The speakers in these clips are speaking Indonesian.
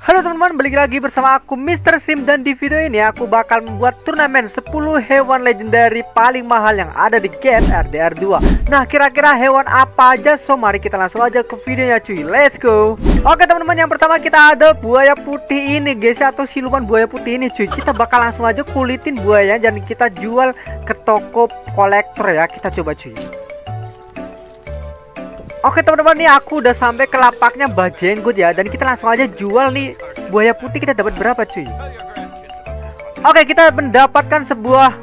Halo teman-teman, balik lagi bersama aku Mr. Sim. Dan di video ini aku bakal membuat turnamen 10 hewan legendary paling mahal yang ada di game RDR 2. Nah, kira-kira hewan apa aja? So, mari kita langsung aja ke videonya cuy. Let's go. Oke teman-teman, yang pertama kita ada buaya putih ini guys, atau siluman buaya putih ini cuy. Kita bakal langsung aja kulitin buaya dan kita jual ke toko kolektor ya. Kita coba cuy. Oke teman-teman, nih aku udah sampai ke lapaknya Mbah Jenggot ya. Dan kita langsung aja jual nih buaya putih. Kita dapat berapa cuy? Oke, kita mendapatkan sebuah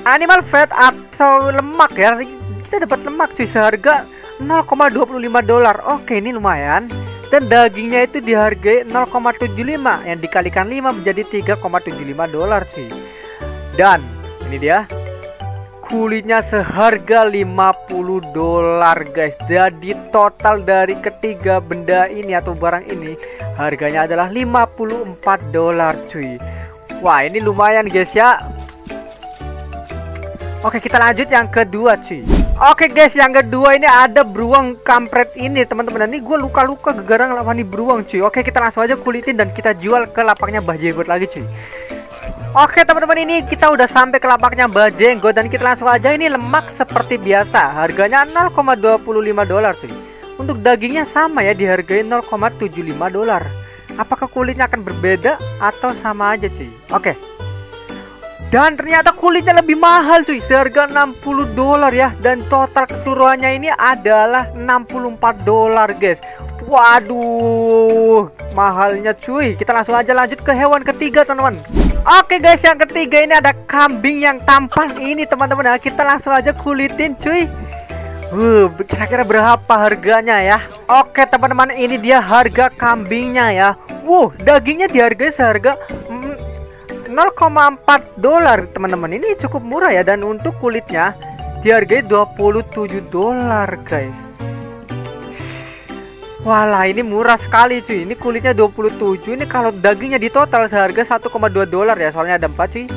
animal fat atau lemak ya. Kita dapat lemak cuy seharga $0,25. Oke, ini lumayan. Dan dagingnya itu dihargai 0,75, yang dikalikan 5 menjadi $3,75 cuy. Dan ini dia, kulitnya seharga $50 guys. Jadi total dari ketiga benda ini atau barang ini harganya adalah $54 cuy. Wah, ini lumayan guys ya. Oke, kita lanjut yang kedua cuy. Oke guys, yang kedua ini ada beruang kampret ini teman-teman. Ini gue luka-luka gara-gara ngelawan beruang cuy. Oke, kita langsung aja kulitin dan kita jual ke lapaknya Mbah Jenggot lagi cuy. Oke teman-teman, ini kita udah sampai ke lapaknya Mbah Jenggot dan kita langsung aja. Ini lemak seperti biasa, harganya $0,25 cuy. Untuk dagingnya sama ya, dihargai $0,75. Apakah kulitnya akan berbeda atau sama aja cuy? Oke. Dan ternyata kulitnya lebih mahal cuy, seharga $60 ya. Dan total keseluruhannya ini adalah $64 guys. Waduh, mahalnya cuy. Kita langsung aja lanjut ke hewan ketiga teman-teman. Oke guys, yang ketiga ini ada kambing yang tampan ini teman-teman. Nah, kita langsung aja kulitin cuy. Kira-kira berapa harganya ya? Oke teman-teman, ini dia harga kambingnya ya. Dagingnya dihargai seharga $0,4 teman-teman. Ini cukup murah ya. Dan untuk kulitnya dihargai $27 guys. Walah, ini murah sekali cuy. Ini kulitnya 27. Ini kalau dagingnya di total seharga $1,2 ya. Soalnya ada 4 cuy.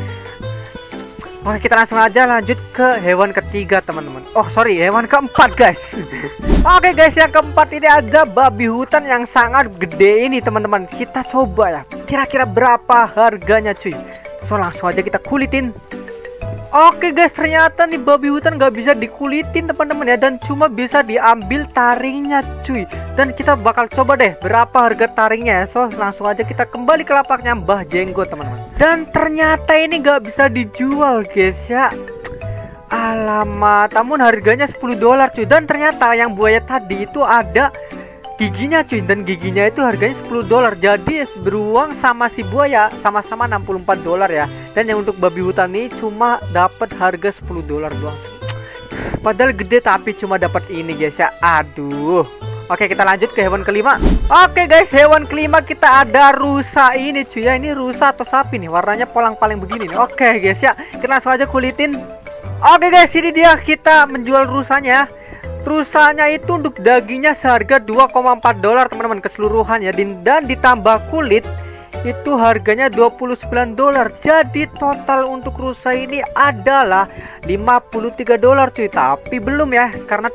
Oke, kita langsung aja lanjut ke hewan ketiga teman-teman. Oh sorry, hewan keempat guys. Oke guys, yang keempat ini ada babi hutan yang sangat gede ini teman-teman. Kita coba ya, kira-kira berapa harganya cuy. So langsung aja kita kulitin. Oke guys, ternyata nih babi hutan gak bisa dikulitin teman-teman ya, dan cuma bisa diambil taringnya cuy. Dan kita bakal coba deh berapa harga taringnya ya. So langsung aja kita kembali ke lapaknya Mbah Jenggot teman-teman. Dan ternyata ini gak bisa dijual guys ya. Alamat, namun harganya $10 cuy. Dan ternyata yang buaya tadi itu ada giginya cuy, dan giginya itu harganya $10. Jadi beruang sama si buaya sama-sama $64 ya. Dan yang untuk babi hutan ini cuma dapat harga $10 doang. Padahal gede tapi cuma dapat ini guys ya. Aduh. Oke, kita lanjut ke hewan kelima. Oke guys, hewan kelima kita ada rusa ini cuy ya. Ini rusa atau sapi nih, warnanya polang-paling begini nih. Oke guys ya, kita langsung aja kulitin. Oke guys, ini dia kita menjual rusanya. Rusanya itu untuk dagingnya seharga $2,4 teman-teman keseluruhan ya. Dan ditambah kulit itu harganya $29. Jadi total untuk rusa ini adalah $53 cuy. Tapi belum ya, karena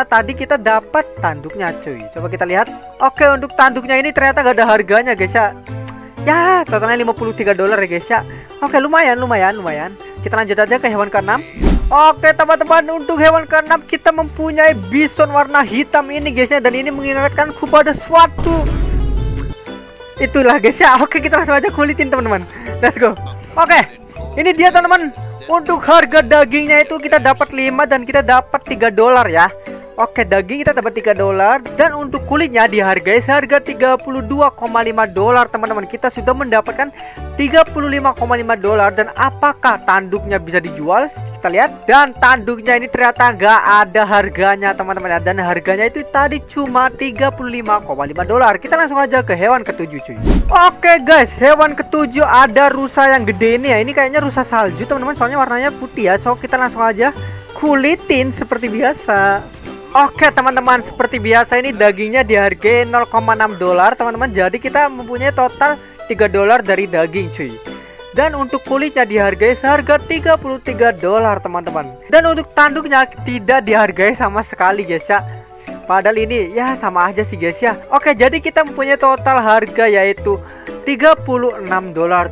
tadi kita dapat tanduknya cuy. Coba kita lihat. Oke, untuk tanduknya ini ternyata gak ada harganya guys ya. Ya, totalnya $53 ya guys ya. Oke, lumayan. Kita lanjut aja ke hewan keenam. Oke teman-teman, untuk hewan keenam kita mempunyai bison warna hitam ini guys ya. Dan ini mengingatkanku pada suatu itulah guys ya. Oke, kita langsung aja kulitin teman-teman. Let's go. Oke, ini dia teman-teman. Untuk harga dagingnya itu kita dapat 5 dan kita dapat $3 ya. Oke, daging kita dapat $3 dan untuk kulitnya dihargai seharga $32,5 teman-teman. Kita sudah mendapatkan $35,5. Dan apakah tanduknya bisa dijual? Kita lihat. Dan tanduknya ini ternyata nggak ada harganya teman-teman. Dan harganya itu tadi cuma $35,5. Kita langsung aja ke hewan ketujuh cuy. Oke guys, hewan ketujuh ada rusa yang gede ini ya. Ini kayaknya rusa salju teman-teman, soalnya warnanya putih ya. So kita langsung aja kulitin seperti biasa. Oke teman-teman, seperti biasa ini dagingnya dihargai $0,6 teman-teman. Jadi kita mempunyai total $3 dari daging cuy. Dan untuk kulitnya dihargai seharga $33 teman-teman. Dan untuk tanduknya tidak dihargai sama sekali guys ya. Padahal ini ya sama aja sih guys ya. Oke, jadi kita mempunyai total harga yaitu $36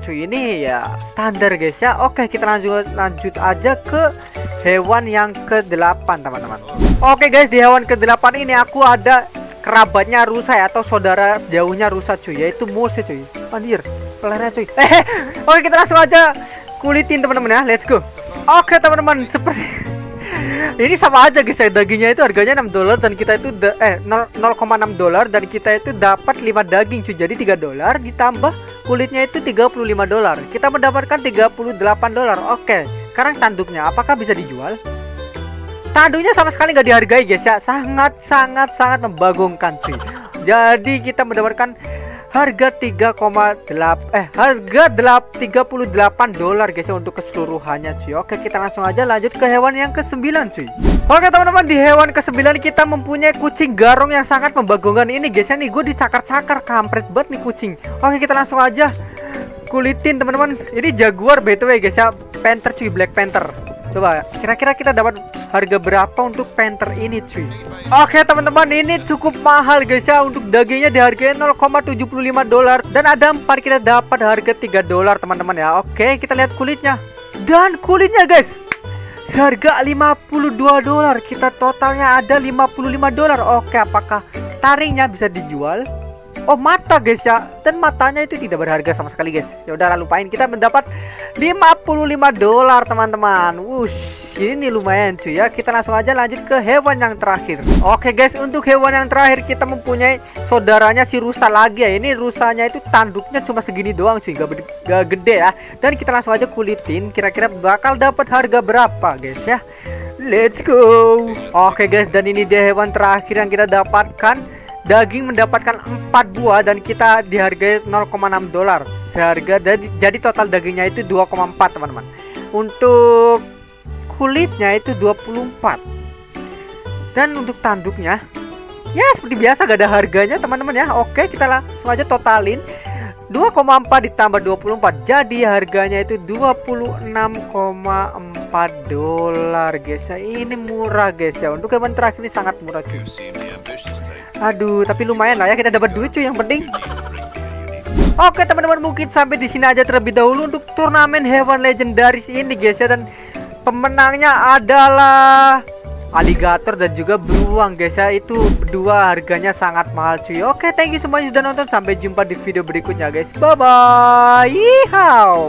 cuy. Ini ya standar guys ya. Oke, kita lanjut aja ke hewan yang ke-8 teman-teman. Oke guys, di hewan ke-8 ini aku ada kerabatnya rusa ya, atau saudara jauhnya rusa cuy, yaitu moose cuy. Anjir, pelernya cuy. Oke, kita langsung aja kulitin teman-teman ya. Let's go. Oke teman-teman, seperti ini sama aja guys ya, dagingnya itu harganya $6 dan kita itu $0,6 dan kita itu dapat 5 daging cuy. Jadi $3 ditambah kulitnya itu $35. Kita mendapatkan $38. Oke, sekarang tanduknya apakah bisa dijual? Tanduknya sama sekali nggak dihargai guys ya, sangat membagongkan cuy. Jadi kita mendapatkan harga $38 guys ya untuk keseluruhannya cuy. Oke, kita langsung aja lanjut ke hewan yang ke-9 cuy. Oke teman-teman, di hewan ke-9 kita mempunyai kucing garong yang sangat membagongkan ini guys ya. Nih gue dicakar-cakar, kampret banget nih kucing. Oke, kita langsung aja kulitin teman-teman. Ini jaguar btw guys ya, panther cuy, black panther. Coba kira-kira kita dapat harga berapa untuk panther ini cuy. Oke teman-teman, ini cukup mahal guys ya. Untuk dagingnya dihargai $0,75 dan ada 4, kita dapat harga $3 teman-teman ya. Oke, kita lihat kulitnya. Dan kulitnya guys seharga $52. Kita totalnya ada $55. Oke, apakah taringnya bisa dijual? Oh, mata guys ya, dan matanya itu tidak berharga sama sekali guys. Ya udah, lupain, kita mendapat $55 teman-teman. Wush, ini lumayan cuy ya. Kita langsung aja lanjut ke hewan yang terakhir. Oke guys, untuk hewan yang terakhir kita mempunyai saudaranya si rusa lagi ya. Ini rusanya itu tanduknya cuma segini doang cuy, gak gede ya. Dan kita langsung aja kulitin, kira-kira bakal dapat harga berapa guys ya. Let's go. Oke guys, dan ini dia hewan terakhir yang kita dapatkan. Daging mendapatkan 4 buah dan kita dihargai $0,6 seharga, jadi total dagingnya itu 2,4 teman-teman. Untuk kulitnya itu 24. Dan untuk tanduknya ya seperti biasa gak ada harganya teman-teman ya. Oke, kita langsung aja totalin 2,4 ditambah 24, jadi harganya itu $26,4 guys ya. Ini murah guys ya, untuk hewan terakhir ini sangat murah cuy. Aduh, tapi lumayan lah ya, kita dapat duit cuy yang penting. Oke teman-teman, mungkin sampai di sini aja terlebih dahulu untuk turnamen hewan legendaris ini guys ya. Dan pemenangnya adalah aligator dan juga beruang guys ya. Itu berdua harganya sangat mahal cuy. Oke, thank you semuanya sudah nonton, sampai jumpa di video berikutnya guys. Bye bye. Yeehaw.